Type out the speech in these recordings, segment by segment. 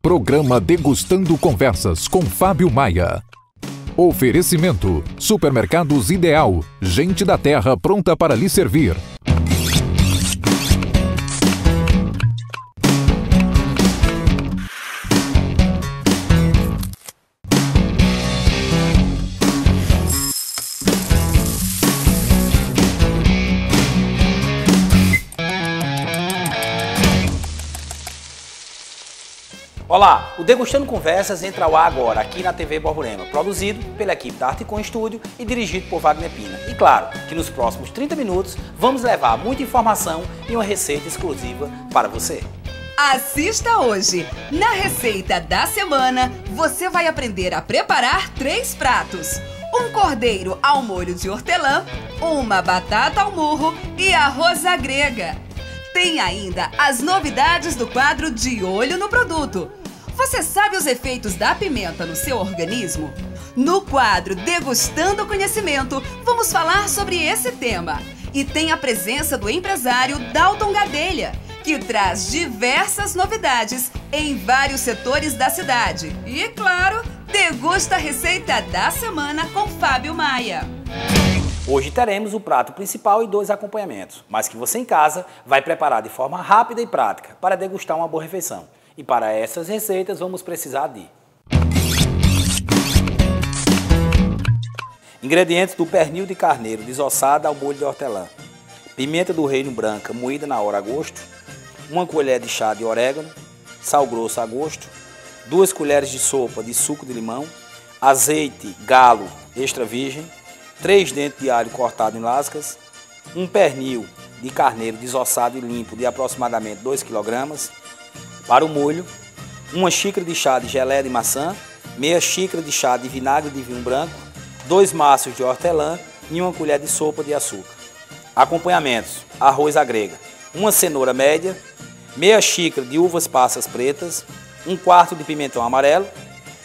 Programa Degustando Conversas com Fábio Maia. Oferecimento: Supermercados Ideal. Gente da terra pronta para lhe servir. Olá, o Degustando Conversas entra ao ar agora aqui na TV Borborema, produzido pela equipe da Articon Estúdio e dirigido por Wagner Pina. E claro, que nos próximos 30 minutos vamos levar muita informação e uma receita exclusiva para você. Assista hoje! Na receita da semana, você vai aprender a preparar 3 pratos. Um cordeiro ao molho de hortelã, uma batata ao murro e arroz à grega. Tem ainda as novidades do quadro De Olho no Produto. Você sabe os efeitos da pimenta no seu organismo? No quadro Degustando Conhecimento, vamos falar sobre esse tema. E tem a presença do empresário Dalton Gadelha, que traz diversas novidades em vários setores da cidade. E, claro, degusta a receita da semana com Fábio Maia. Hoje teremos o prato principal e 2 acompanhamentos, mas que você em casa vai preparar de forma rápida e prática para degustar uma boa refeição. E para essas receitas vamos precisar de ingredientes do pernil de carneiro desossada ao molho de hortelã, pimenta do reino branca moída na hora a gosto, 1 colher de chá de orégano, sal grosso a gosto, 2 colheres de sopa de suco de limão, azeite galo extra virgem, 3 dentes de alho cortado em lascas, um pernil de carneiro desossado e limpo de aproximadamente 2 kg. Para o molho, 1 xícara de chá de geleia de maçã, meia xícara de chá de vinagre de vinho branco, 2 maços de hortelã e 1 colher de sopa de açúcar. Acompanhamentos: arroz à grega, 1 cenoura média, meia xícara de uvas passas pretas, 1/4 de pimentão amarelo,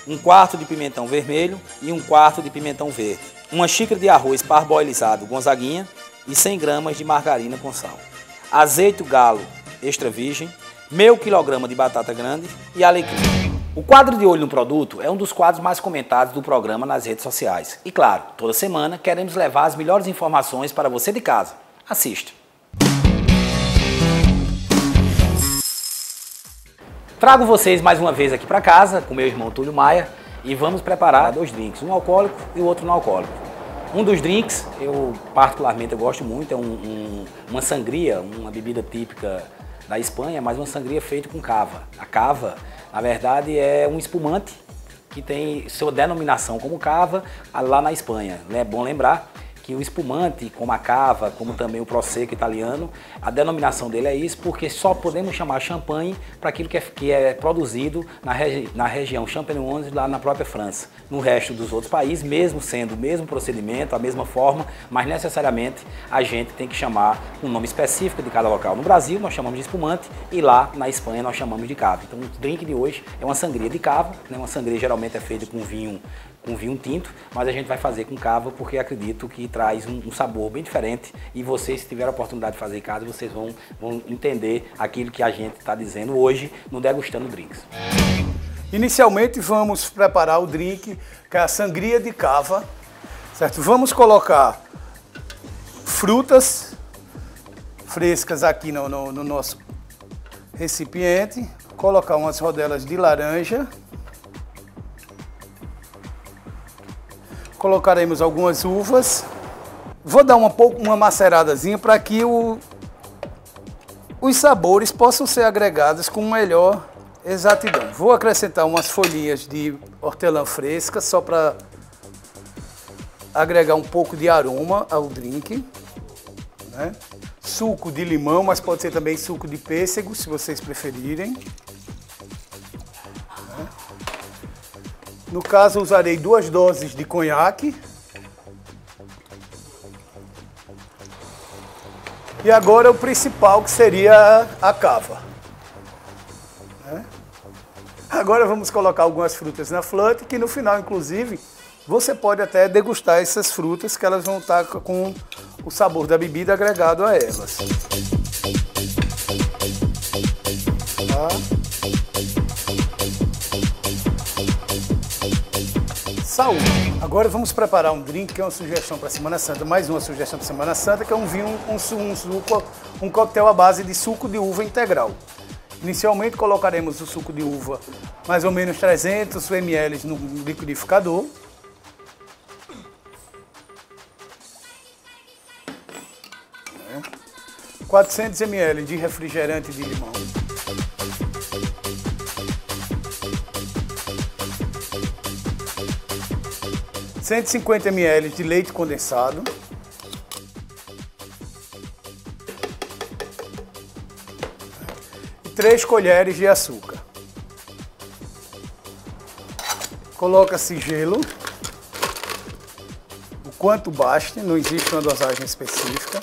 1/4 de pimentão vermelho e 1/4 de pimentão verde, 1 xícara de arroz parboilizado Gonzaguinha e 100 gramas de margarina com sal, azeite galo extra virgem, meio quilograma de batata grande e alecrim. O quadro De Olho no Produto é um dos quadros mais comentados do programa nas redes sociais. E claro, toda semana queremos levar as melhores informações para você de casa. Assista! Trago vocês mais uma vez aqui para casa com meu irmão Túlio Maia e vamos preparar 2 drinks, um alcoólico e o outro não alcoólico. Um dos drinks, eu particularmente gosto muito, é uma sangria, uma bebida típica da Espanha, mas uma sangria feita com cava. A cava, na verdade, é um espumante que tem sua denominação como cava lá na Espanha. É bom lembrar que o espumante, como a cava, como também o prosecco italiano, a denominação dele é isso, porque só podemos chamar champanhe para aquilo que é produzido na região champenoise, lá na própria França. No resto dos outros países, mesmo sendo o mesmo procedimento, a mesma forma, mas necessariamente a gente tem que chamar um nome específico de cada local. No Brasil nós chamamos de espumante e lá na Espanha nós chamamos de cava. Então o drink de hoje é uma sangria de cava, né? Uma sangria geralmente é feita com vinho tinto, mas a gente vai fazer com cava porque acredito que traz um sabor bem diferente e vocês, se tiverem a oportunidade de fazer em casa, vocês vão entender aquilo que a gente está dizendo hoje no Degustando Drinks. Inicialmente vamos preparar o drink, que é a sangria de cava, certo? Vamos colocar frutas frescas aqui no nosso recipiente, colocar umas rodelas de laranja, colocaremos algumas uvas. Vou dar uma maceradazinha para que os sabores possam ser agregados com melhor exatidão. Vou acrescentar umas folhinhas de hortelã fresca, só para agregar um pouco de aroma ao drink, né? Suco de limão, mas pode ser também suco de pêssego, se vocês preferirem. No caso, usarei 2 doses de conhaque. E agora o principal, que seria a cava. Agora vamos colocar algumas frutas na flute, que no final, inclusive, você pode até degustar essas frutas, que elas vão estar com o sabor da bebida agregado a elas. Tá? saúde. Agora vamos preparar um drink que é uma sugestão para Semana Santa, mais uma sugestão para Semana Santa, que é um vinho, um coquetel à base de suco de uva integral. Inicialmente colocaremos o suco de uva, mais ou menos 300 ml no liquidificador. É. 400 ml de refrigerante de limão. R$ 150 ml de leite condensado. E 3 colheres de açúcar. Coloca-se gelo, o quanto baste, não existe uma dosagem específica.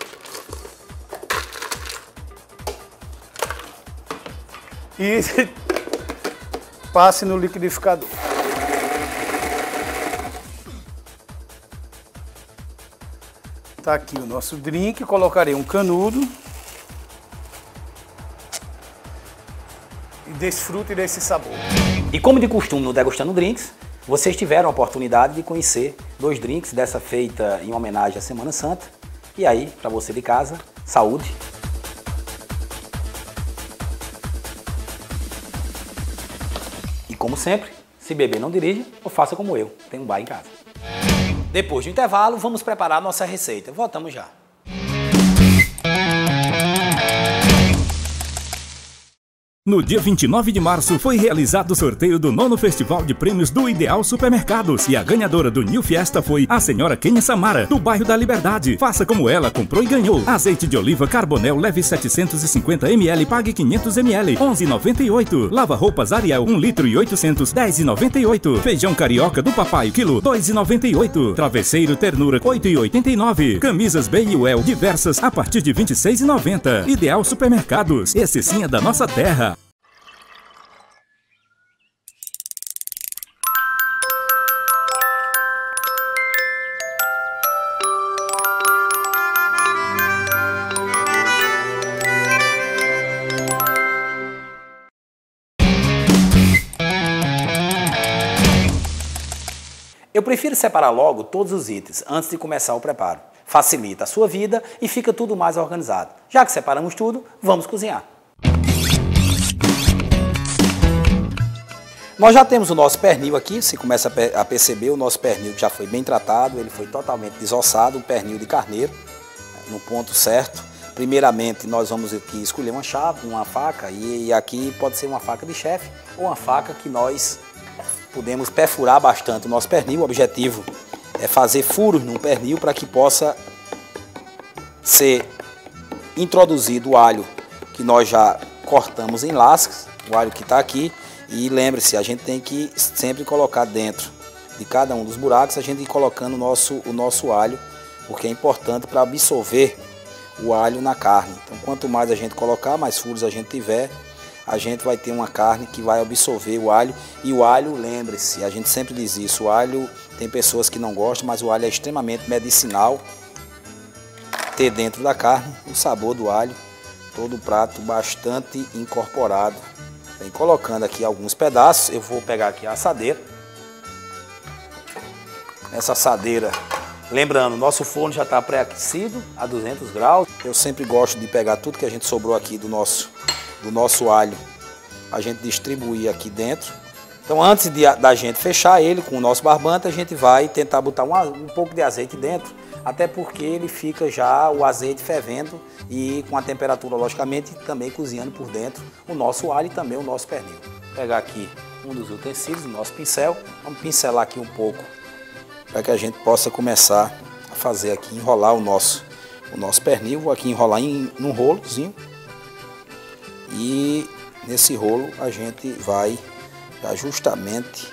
E passe no liquidificador. Tá aqui o nosso drink, colocarei um canudo e desfrute desse sabor. E como de costume no Degustando Drinks, vocês tiveram a oportunidade de conhecer 2 drinks dessa feita em homenagem à Semana Santa. E aí, para você de casa, saúde! E como sempre, se beber não dirija, ou faça como eu, tem um bar em casa. Depois do intervalo, vamos preparar nossa receita. Voltamos já. No dia 29 de março foi realizado o sorteio do 9º Festival de Prêmios do Ideal Supermercados e a ganhadora do New Fiesta foi a senhora Kenia Samara, do bairro da Liberdade. Faça como ela, comprou e ganhou. Azeite de oliva Carbonel leve 750 ml, pague 500 ml, 11,98. Lava-roupas Ariel, 1 litro e 800, 10,98. Feijão carioca do papai, quilo, 2,98. Travesseiro Ternura, 8,89. Camisas B&Well diversas a partir de 26,90. Ideal Supermercados, esse sim é da nossa terra. Eu prefiro separar logo todos os itens antes de começar o preparo. Facilita a sua vida e fica tudo mais organizado. Já que separamos tudo, vamos cozinhar. Nós já temos o nosso pernil aqui, você começa a perceber o nosso pernil que já foi bem tratado, ele foi totalmente desossado, um pernil de carneiro, no ponto certo. Primeiramente nós vamos aqui escolher uma chave, uma faca, e aqui pode ser uma faca de chefe ou uma faca que nós podemos perfurar bastante o nosso pernil. O objetivo é fazer furos no pernil para que possa ser introduzido o alho que nós já cortamos em lascas, o alho que está aqui. E lembre-se, a gente tem que sempre colocar dentro de cada um dos buracos, a gente ir colocando o nosso alho, porque é importante para absorver o alho na carne. Então, quanto mais a gente colocar, mais furos a gente tiver, a gente vai ter uma carne que vai absorver o alho. E o alho, lembre-se, a gente sempre diz isso, o alho, tem pessoas que não gostam, mas o alho é extremamente medicinal. Ter dentro da carne o sabor do alho, todo o prato bastante incorporado. Bem, colocando aqui alguns pedaços, eu vou pegar aqui a assadeira. Essa assadeira, lembrando, nosso forno já está pré-aquecido a 200 graus. Eu sempre gosto de pegar tudo que a gente sobrou aqui do nosso alho, a gente distribuir aqui dentro. Então, antes da gente fechar ele com o nosso barbante, a gente vai tentar botar um pouco de azeite dentro, até porque ele fica já o azeite fervendo e com a temperatura, logicamente, também cozinhando por dentro o nosso alho e também o nosso pernil. Vou pegar aqui um dos utensílios, o nosso pincel, vamos pincelar aqui um pouco para que a gente possa começar a fazer aqui, enrolar o nosso pernil. Vou aqui enrolar num rolozinho e nesse rolo a gente vai justamente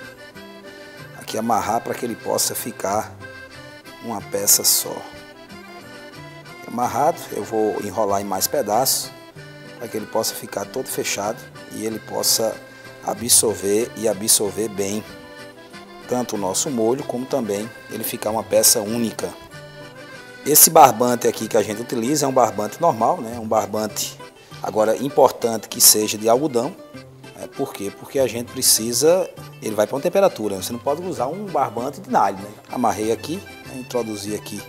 aqui amarrar para que ele possa ficar uma peça só. Amarrado, eu vou enrolar em mais pedaços para que ele possa ficar todo fechado e ele possa absorver bem tanto o nosso molho como também ele ficar uma peça única. Esse barbante aqui que a gente utiliza é um barbante normal, né? Um barbante, agora, importante que seja de algodão, Por quê? Porque a gente precisa, ele vai para uma temperatura, você não pode usar um barbante de nalho, né? Amarrei aqui, introduzi aqui,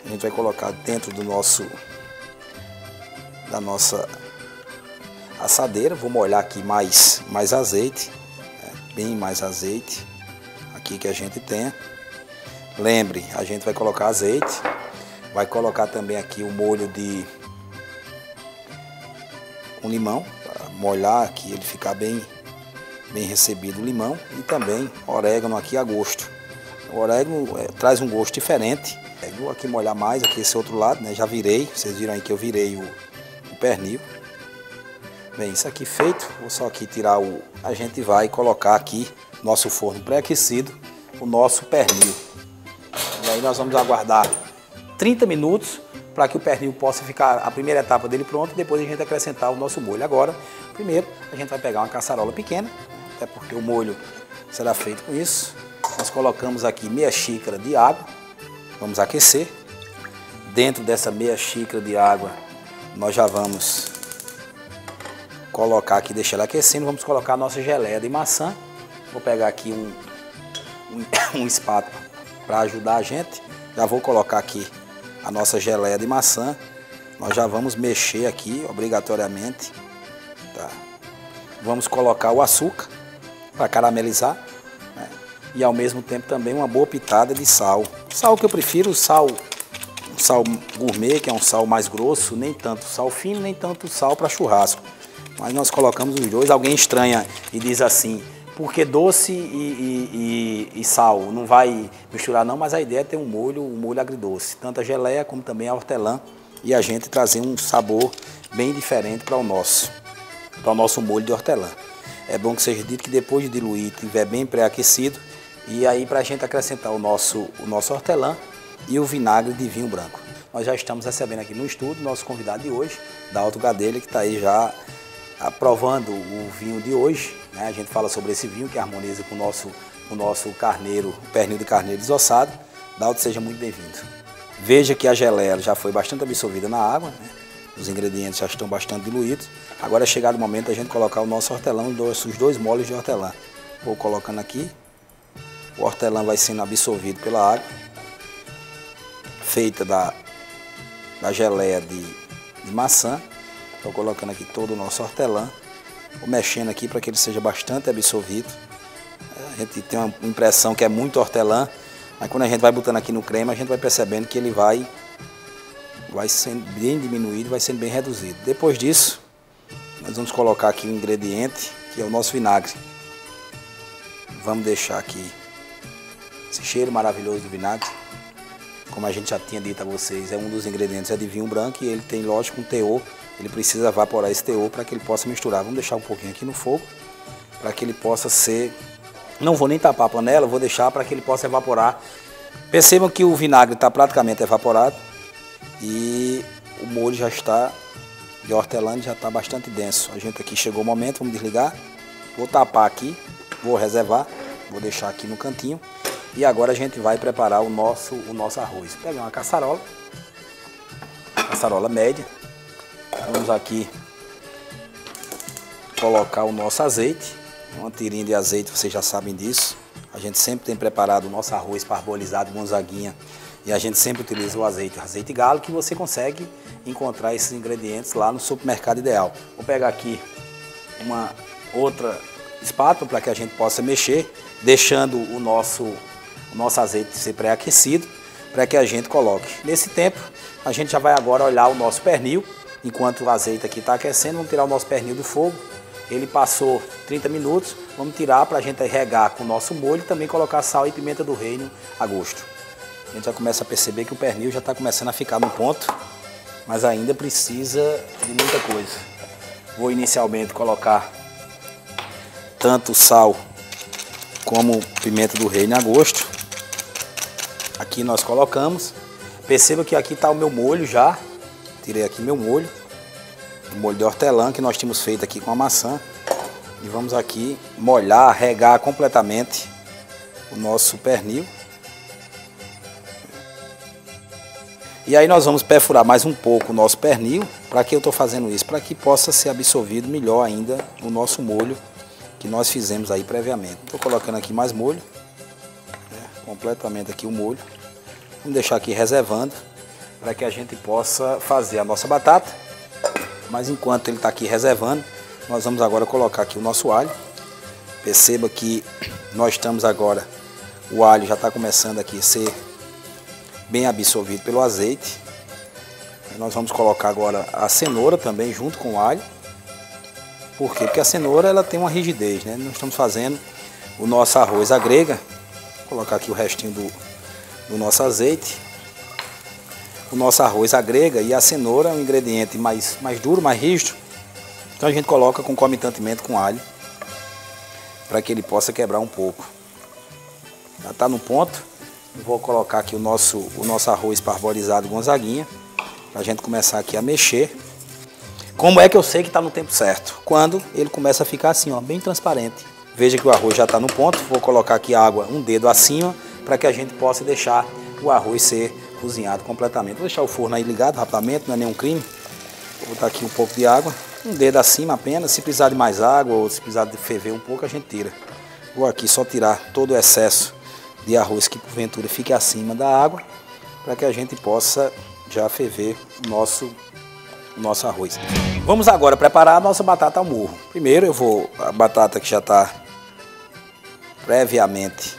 a gente vai colocar dentro da nossa assadeira, vou molhar aqui mais azeite, bem mais azeite, aqui que a gente tenha. Lembre, a gente vai colocar azeite, vai colocar também aqui o molho de um limão, para molhar aqui, ele ficar bem recebido o limão, e também orégano aqui a gosto. O orégano traz um gosto diferente. Vou aqui molhar mais aqui esse outro lado, né? Já virei, vocês viram aí que eu virei o pernil. Bem, isso aqui feito, vou só aqui tirar a gente vai colocar aqui nosso forno pré-aquecido, o nosso pernil. E aí nós vamos aguardar 30 minutos para que o pernil possa ficar a primeira etapa dele pronto, e depois a gente acrescentar o nosso molho. Agora, primeiro, a gente vai pegar uma caçarola pequena, até porque o molho será feito com isso. Nós colocamos aqui meia xícara de água, vamos aquecer. Dentro dessa meia xícara de água, nós já vamos colocar aqui, deixar ela aquecendo, vamos colocar a nossa geleia de maçã. Vou pegar aqui um espátula para ajudar a gente. Já vou colocar aqui a nossa geleia de maçã. Nós já vamos mexer aqui obrigatoriamente. Tá? Vamos colocar o açúcar para caramelizar, né? E ao mesmo tempo também uma boa pitada de sal. Sal que eu prefiro, um sal gourmet, que é um sal mais grosso, nem tanto sal fino, nem tanto sal para churrasco. Mas nós colocamos os dois. Alguém estranha e diz assim, porque doce e sal não vai misturar não, mas a ideia é ter um molho agridoce, tanto a geleia como também a hortelã, e a gente trazer um sabor bem diferente para o nosso molho de hortelã. É bom que seja dito que depois de diluir, estiver bem pré-aquecido, e aí para a gente acrescentar o nosso hortelã e o vinagre de vinho branco. Nós já estamos recebendo aqui no estúdio nosso convidado de hoje, Dalto Gadelha, que está aí já aprovando o vinho de hoje, né? A gente fala sobre esse vinho que harmoniza com o nosso carneiro, o pernil de carneiro desossado. Dalto, seja muito bem-vindo. Veja que a geleia já foi bastante absorvida na água, né? Os ingredientes já estão bastante diluídos. Agora é chegado o momento da gente colocar o nosso hortelã, os dois moles de hortelã. Vou colocando aqui, o hortelã vai sendo absorvido pela água, feita da geleia de maçã. Estou colocando aqui todo o nosso hortelã, vou mexendo aqui para que ele seja bastante absorvido. A gente tem uma impressão que é muito hortelã, mas quando a gente vai botando aqui no creme, a gente vai percebendo que ele vai sendo bem diminuído, vai sendo bem reduzido. Depois disso, nós vamos colocar aqui um ingrediente, que é o nosso vinagre. Vamos deixar aqui esse cheiro maravilhoso do vinagre. Como a gente já tinha dito a vocês, é um dos ingredientes, é de vinho branco, e ele tem, lógico, um teor. Ele precisa evaporar esse teor para que ele possa misturar. Vamos deixar um pouquinho aqui no fogo, para que ele possa ser... Não vou nem tapar a panela, vou deixar para que ele possa evaporar. Percebam que o vinagre está praticamente evaporado e o molho já está, de hortelã, já está bastante denso. A gente aqui chegou o momento, vamos desligar. Vou tapar aqui, vou reservar, vou deixar aqui no cantinho. E agora a gente vai preparar o nosso arroz. Vou pegar uma caçarola média. Vamos aqui colocar o nosso azeite, uma tirinha de azeite, vocês já sabem disso. A gente sempre tem preparado o nosso arroz parbolizado Gonzaguinha, e a gente sempre utiliza o azeite galo, que você consegue encontrar esses ingredientes lá no supermercado Ideal. Vou pegar aqui uma outra espátula para que a gente possa mexer, deixando o nosso azeite ser pré-aquecido, para que a gente coloque. Nesse tempo, a gente já vai agora olhar o nosso pernil. Enquanto o azeite aqui está aquecendo, vamos tirar o nosso pernil do fogo. Ele passou 30 minutos, vamos tirar para a gente regar com o nosso molho e também colocar sal e pimenta do reino a gosto. A gente já começa a perceber que o pernil já está começando a ficar no ponto, mas ainda precisa de muita coisa. Vou inicialmente colocar tanto sal como pimenta do reino a gosto. Aqui nós colocamos. Perceba que aqui está o meu molho já. Tirei aqui meu molho, o molho de hortelã que nós tínhamos feito aqui com a maçã. E vamos aqui molhar, regar completamente o nosso pernil. E aí nós vamos perfurar mais um pouco o nosso pernil. Para que eu estou fazendo isso? Para que possa ser absorvido melhor ainda o nosso molho que nós fizemos aí previamente. Estou colocando aqui mais molho, né, completamente aqui o molho. Vamos deixar aqui reservando para que a gente possa fazer a nossa batata. Mas enquanto ele está aqui reservando, nós vamos agora colocar aqui o nosso alho. Perceba que nós estamos agora, o alho já está começando aqui a ser bem absorvido pelo azeite. Nós vamos colocar agora a cenoura também junto com o alho. Por quê? Porque a cenoura ela tem uma rigidez, né? Nós estamos fazendo o nosso arroz à grega. Vou colocar aqui o restinho do nosso azeite. O nosso arroz à grega e a cenoura é um ingrediente mais duro, mais rígido. Então a gente coloca concomitantemente com alho, para que ele possa quebrar um pouco. Já está no ponto. Vou colocar aqui o nosso arroz parbolizado Gonzaguinha, para a gente começar aqui a mexer. Como é que eu sei que está no tempo certo? Quando ele começa a ficar assim, ó, bem transparente. Veja que o arroz já está no ponto. Vou colocar aqui água um dedo acima, para que a gente possa deixar o arroz ser cozinhado completamente. Vou deixar o forno aí ligado rapidamente, não é nenhum crime. Vou botar aqui um pouco de água, um dedo acima apenas. Se precisar de mais água ou se precisar de ferver um pouco, a gente tira. Vou aqui só tirar todo o excesso de arroz que porventura fique acima da água, para que a gente possa já ferver o nosso arroz. Vamos agora preparar a nossa batata ao morro. Primeiro a batata que já está previamente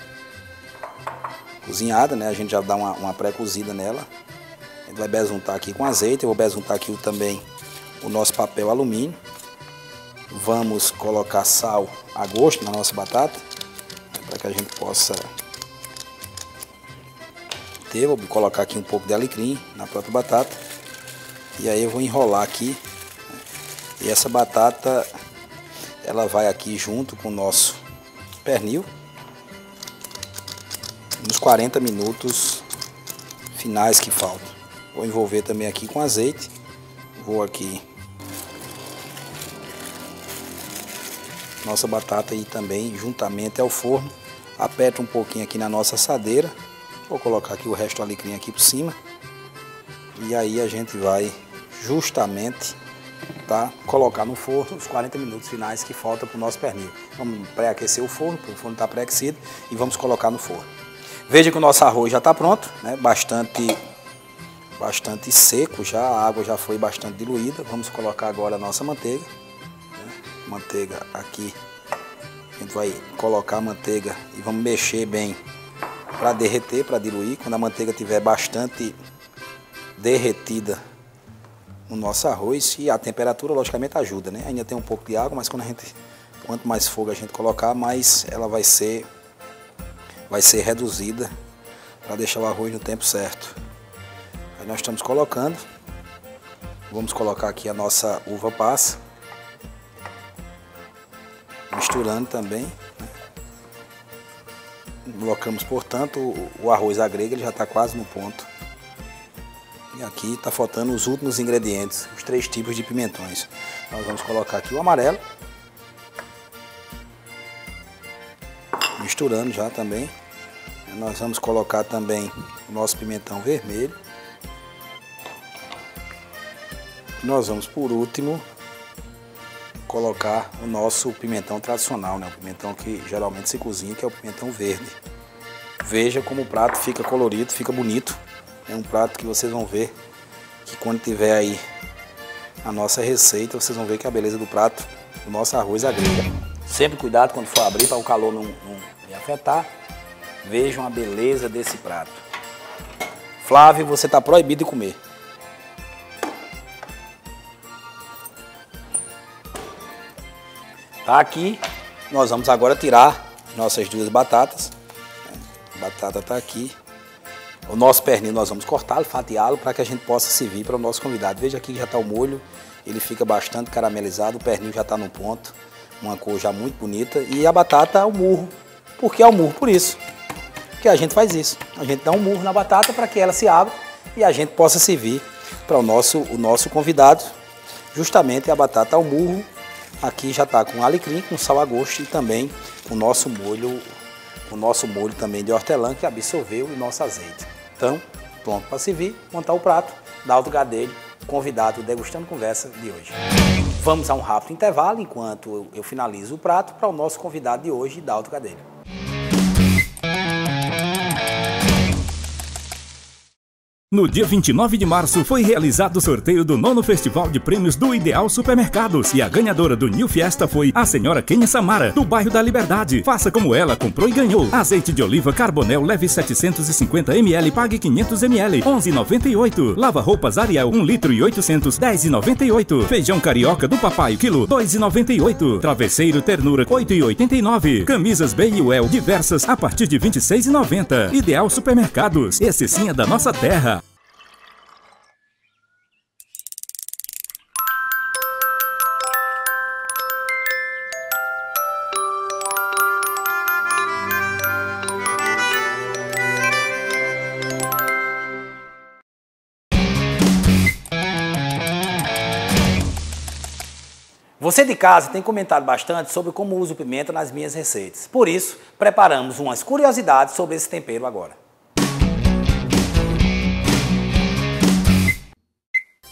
cozinhada, né? A gente já dá uma pré-cozida nela. A gente vai besuntar aqui com azeite. Eu vou besuntar aqui também o nosso papel alumínio. Vamos colocar sal a gosto na nossa batata, para que a gente possa ter. Vou colocar aqui um pouco de alecrim na própria batata. E aí eu vou enrolar aqui. E essa batata, ela vai aqui junto com o nosso pernil, nos 40 minutos finais que faltam. Vou envolver também aqui com azeite. Vou aqui nossa batata aí também juntamente ao forno. Aperta um pouquinho aqui na nossa assadeira. Vou colocar aqui o resto do alecrim aqui por cima. E aí a gente vai justamente colocar no forno os 40 minutos finais que falta para o nosso pernil. Vamos pré-aquecer o forno está pré-aquecido, e vamos colocar no forno. Veja que o nosso arroz já está pronto, né? Bastante seco já, a água já foi bastante diluída. Vamos colocar agora a nossa manteiga, né? Manteiga aqui, a gente vai colocar a manteiga e vamos mexer bem para derreter, para diluir. Quando a manteiga estiver bastante derretida no nosso arroz, e a temperatura logicamente ajuda, né? Ainda tem um pouco de água, mas quanto mais fogo a gente colocar, mais ela vai ser reduzida, para deixar o arroz no tempo certo. Aí nós estamos colocando, vamos colocar aqui a nossa uva passa, misturando também, né? Colocamos, portanto, o arroz à grega, ele já está quase no ponto. E aqui está faltando os últimos ingredientes, os 3 tipos de pimentões. Nós vamos colocar aqui o amarelo, misturando já também. Nós vamos colocar também o nosso pimentão vermelho. Nós vamos, por último, colocar o nosso pimentão tradicional, né? O pimentão que geralmente se cozinha, que é o pimentão verde. Veja como o prato fica colorido, fica bonito. É um prato que vocês vão ver que quando tiver aí a nossa receita, vocês vão ver que a beleza do prato, o nosso arroz à grega. Sempre cuidado quando for abrir para o calor não afetar. Vejam a beleza desse prato. Flávio, você está proibido de comer. Tá aqui, nós vamos agora tirar nossas 2 batatas. A batata está aqui. O nosso pernil nós vamos cortá-lo, fatiá-lo, para que a gente possa servir para o nosso convidado. Veja aqui que já está o molho, ele fica bastante caramelizado, o pernil já está no ponto, uma cor já muito bonita. E a batata ao murro. Por que ao murro? Por isso que a gente faz isso. A gente dá um murro na batata para que ela se abra e a gente possa servir para o nosso convidado. Justamente a batata ao murro. Aqui já está com alecrim, com sal a gosto e também o nosso molho também de hortelã que absorveu o nosso azeite. Então, pronto para servir, montar o prato, Dalto Gadelho, convidado degustando conversa de hoje. Vamos a um rápido intervalo enquanto eu finalizo o prato para o nosso convidado de hoje, Dalto Gadelha. No dia 29 de março foi realizado o sorteio do 9º Festival de Prêmios do Ideal Supermercados e a ganhadora do New Fiesta foi a senhora Kênia Samara, do bairro da Liberdade. Faça como ela, comprou e ganhou. Azeite de oliva Carbonel leve 750 ml, pague 500 ml, 11,98. Lava roupas Ariel, 1 litro e 800, 10,98. Feijão carioca do papai, quilo, 2,98. Travesseiro Ternura, 8,89. Camisas B&Well diversas a partir de 26,90. Ideal Supermercados, esse sim é da nossa terra. Você de casa tem comentado bastante sobre como uso pimenta nas minhas receitas. Por isso, preparamos umas curiosidades sobre esse tempero agora.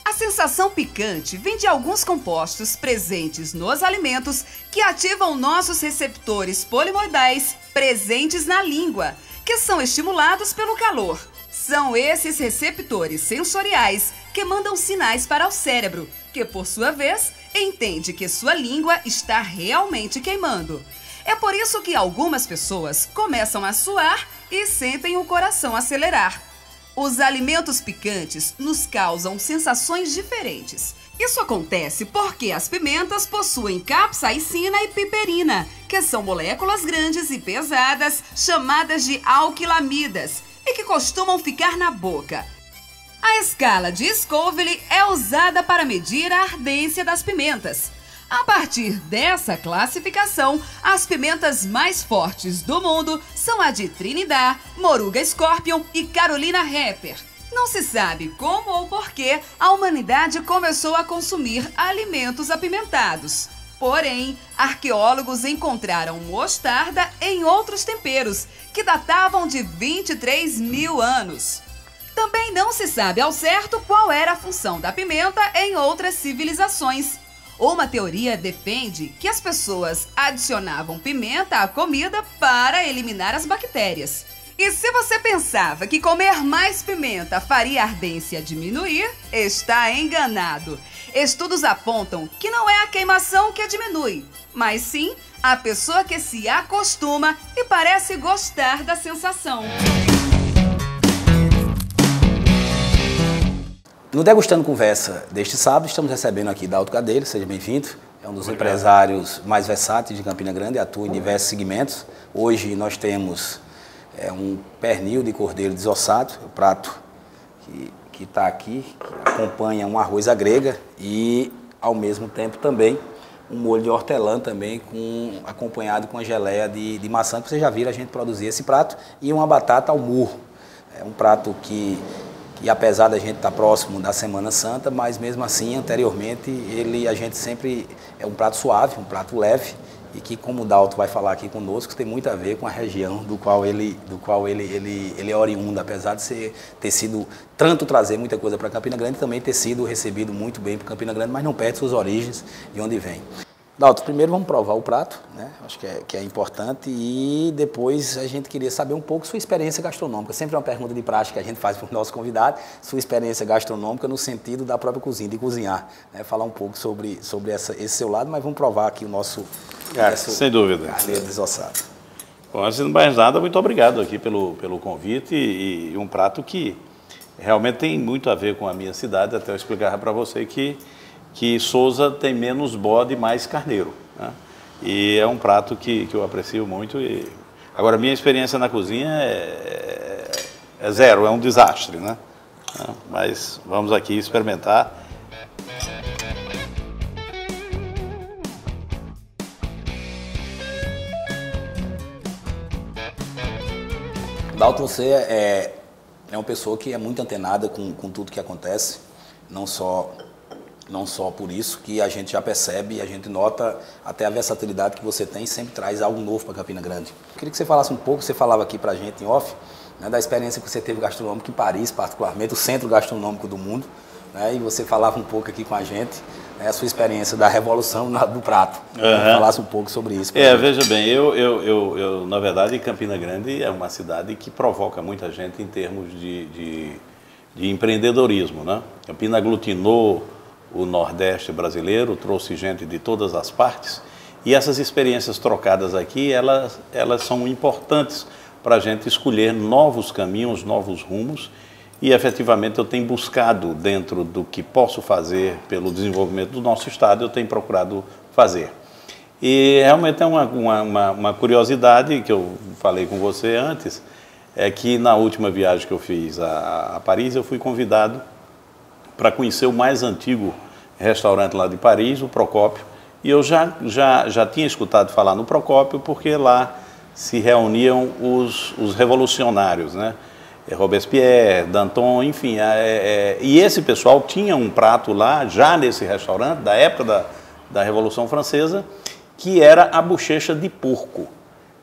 A sensação picante vem de alguns compostos presentes nos alimentos que ativam nossos receptores polimoidais presentes na língua, que são estimulados pelo calor. São esses receptores sensoriais que mandam sinais para o cérebro, que por sua vez entende que sua língua está realmente queimando. É por isso que algumas pessoas começam a suar e sentem o coração acelerar. Os alimentos picantes nos causam sensações diferentes. Isso acontece porque as pimentas possuem capsaicina e piperina, que são moléculas grandes e pesadas chamadas de alquilamidas e que costumam ficar na boca. A escala de Scoville é usada para medir a ardência das pimentas. A partir dessa classificação, as pimentas mais fortes do mundo são a de Trinidad, Moruga Scorpion e Carolina Reaper. Não se sabe como ou porquê a humanidade começou a consumir alimentos apimentados. Porém, arqueólogos encontraram mostarda em outros temperos, que datavam de 23 mil anos. Também não se sabe ao certo qual era a função da pimenta em outras civilizações. Uma teoria defende que as pessoas adicionavam pimenta à comida para eliminar as bactérias. E se você pensava que comer mais pimenta faria a ardência diminuir, está enganado. Estudos apontam que não é a queimação que a diminui, mas sim a pessoa que se acostuma e parece gostar da sensação. No Degustando Conversa deste sábado, estamos recebendo aqui Dalto Gadelha, seja bem-vindo. É um dos empresários mais versáteis de Campina Grande, atua em diversos segmentos. Hoje nós temos um pernil de cordeiro desossado, o prato que está aqui, que acompanha um arroz à grega e, ao mesmo tempo, também um molho de hortelã também, acompanhado com a geleia de maçã, que vocês já viram a gente produzir esse prato, e uma batata ao murro. É um prato que apesar da gente estar próximo da Semana Santa, mas mesmo assim, anteriormente, a gente sempre é um prato suave, um prato leve, e que, como o Dalto vai falar aqui conosco, tem muito a ver com a região do qual ele é oriundo, apesar de ter sido tanto trazer muita coisa para Campina Grande, também ter sido recebido muito bem para Campina Grande, mas não perde suas origens de onde vem. Dalto, primeiro vamos provar o prato, né? Acho que é importante, e depois a gente queria saber um pouco sua experiência gastronômica. Sempre é uma pergunta de prática que a gente faz para o nosso convidado, sua experiência gastronômica no sentido da própria cozinha, de cozinhar, né? Falar um pouco sobre esse seu lado, mas vamos provar aqui o nosso sem dúvida, carneiro desossado. Bom, antes de mais nada, muito obrigado aqui pelo convite e um prato que realmente tem muito a ver com a minha cidade, até eu explicar para você que Souza tem menos bode e mais carneiro, né? E é um prato que eu aprecio muito. Agora, minha experiência na cozinha é zero, é um desastre, né? Mas vamos aqui experimentar. Dalto, você é uma pessoa que é muito antenada com tudo que acontece, não só por isso, que a gente já percebe e a gente nota até a versatilidade que você tem, sempre traz algo novo para Campina Grande. Eu queria que você falasse um pouco, você falava aqui para a gente em off, né, da experiência que você teve gastronômica em Paris, particularmente, o centro gastronômico do mundo, né, e você falava um pouco aqui com a gente, né, a sua experiência da revolução do prato. Falasse um pouco sobre isso. Veja bem, eu, na verdade, Campina Grande é uma cidade que provoca muita gente em termos de empreendedorismo, né? Campina aglutinou o Nordeste brasileiro, trouxe gente de todas as partes, e essas experiências trocadas aqui, elas são importantes para a gente escolher novos caminhos, novos rumos, e efetivamente eu tenho buscado, dentro do que posso fazer pelo desenvolvimento do nosso estado, eu tenho procurado fazer. E realmente é uma curiosidade que eu falei com você antes, é que na última viagem que eu fiz a Paris, eu fui convidado para conhecer o mais antigo restaurante lá de Paris, o Procópio, e eu já tinha escutado falar no Procópio, porque lá se reuniam os revolucionários, né? Robespierre, Danton, enfim, e esse pessoal tinha um prato lá, já nesse restaurante, da época da Revolução Francesa, que era a bochecha de porco.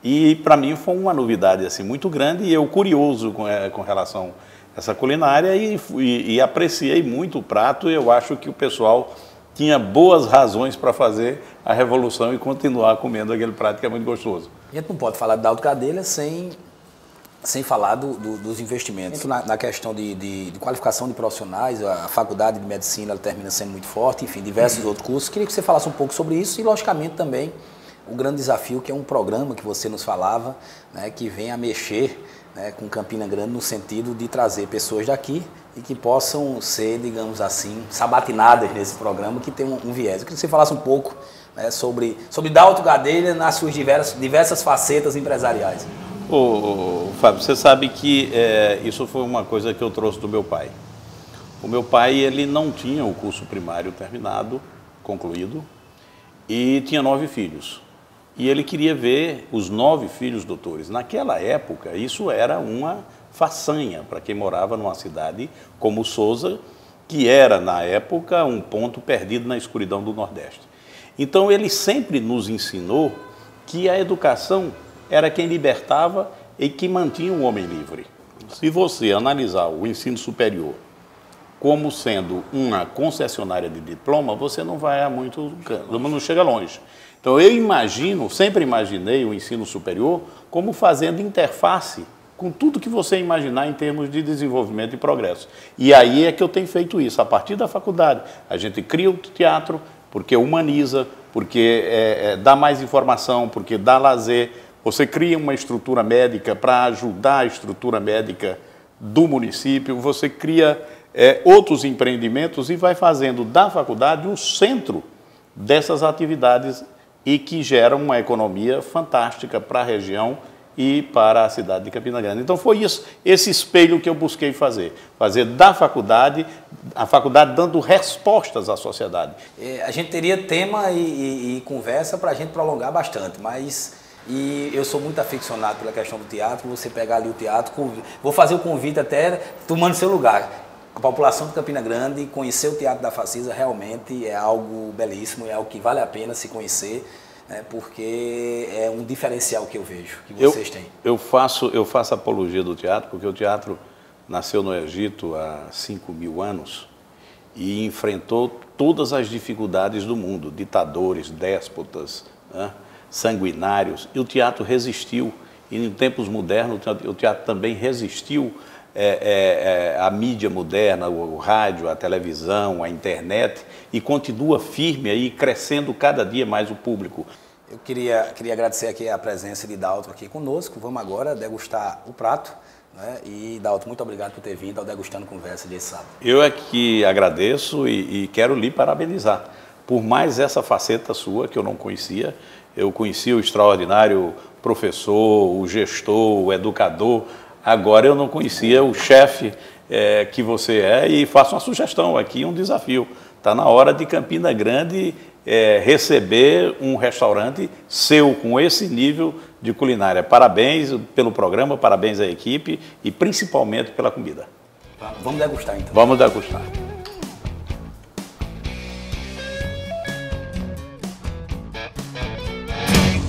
E para mim foi uma novidade assim, muito grande, e eu curioso com relação a essa culinária, e apreciei muito o prato, e eu acho que o pessoal tinha boas razões para fazer a revolução e continuar comendo aquele prato que é muito gostoso. A gente não pode falar de Dalto Gadelha sem falar dos investimentos. Na questão de qualificação de profissionais, a faculdade de medicina ela termina sendo muito forte, enfim, diversos outros cursos. Queria que você falasse um pouco sobre isso e, logicamente, também o grande desafio, que é um programa que você nos falava, né, que vem a mexer, né, com Campina Grande no sentido de trazer pessoas daqui e que possam ser, digamos assim, sabatinadas nesse programa, que tem um viés. Eu queria que você falasse um pouco, né, sobre Dalto Gadelha nas suas diversas facetas empresariais. Fábio, você sabe que isso foi uma coisa que eu trouxe do meu pai. O meu pai, ele não tinha o curso primário terminado, concluído, e tinha 9 filhos. E ele queria ver os 9 filhos doutores. Naquela época, isso era uma façanha para quem morava numa cidade como Sousa, que era, na época, um ponto perdido na escuridão do Nordeste. Então, ele sempre nos ensinou que a educação era quem libertava e que mantinha o homem livre. Se você analisar o ensino superior como sendo uma concessionária de diploma, você não vai a muito, não chega longe. Então, eu sempre imaginei o ensino superior como fazendo interface com tudo que você imaginar em termos de desenvolvimento e progresso. E aí é que eu tenho feito isso. A partir da faculdade, a gente cria o teatro, porque humaniza, porque dá mais informação, porque dá lazer. Você cria uma estrutura médica para ajudar a estrutura médica do município, você cria outros empreendimentos e vai fazendo da faculdade o centro dessas atividades e que geram uma economia fantástica para a região e para a cidade de Campina Grande. Então foi esse espelho que eu busquei fazer da faculdade, a faculdade dando respostas à sociedade. A gente teria tema e conversa para a gente prolongar bastante, mas eu sou muito aficionado pela questão do teatro. Você pegar ali o teatro, vou fazer o convite até tomando seu lugar. A população de Campina Grande, conhecer o Teatro da Facisa realmente é algo belíssimo, é algo que vale a pena se conhecer, né, porque é um diferencial que eu vejo, que vocês têm. Eu faço apologia do teatro, porque o teatro nasceu no Egito há 5.000 anos e enfrentou todas as dificuldades do mundo, ditadores, déspotas, né, sanguinários, e o teatro resistiu. E em tempos modernos o teatro também resistiu a mídia moderna, o rádio, a televisão, a internet, e continua firme aí, crescendo cada dia mais o público. Eu queria agradecer aqui a presença de Dalto aqui conosco. Vamos agora degustar o prato, né? E Dalto, muito obrigado por ter vindo ao Degustando Conversa desse sábado. Eu é que agradeço e quero lhe parabenizar por mais essa faceta sua que eu não conhecia. Eu conhecia o extraordinário professor, o gestor, o educador. Agora eu não conhecia o chefe que você é, e faço uma sugestão aqui, um desafio. Está na hora de Campina Grande receber um restaurante seu com esse nível de culinária. Parabéns pelo programa, parabéns à equipe e principalmente pela comida. Vamos degustar então. Vamos degustar.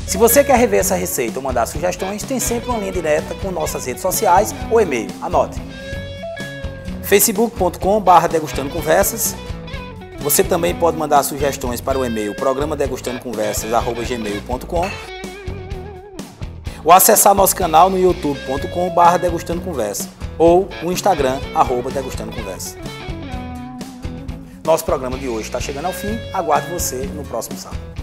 Se você quer rever essa receita ou mandar sugestões, tem sempre uma linha direta com nossas redes sociais ou e-mail. Anote. facebook.com/Degustando Conversas. Você também pode mandar sugestões para o e-mail programadegustandoconversas@gmail.com ou acessar nosso canal no youtube.com/Degustando Conversa ou o Instagram @Degustando Conversa. Nosso programa de hoje está chegando ao fim. Aguardo você no próximo sábado.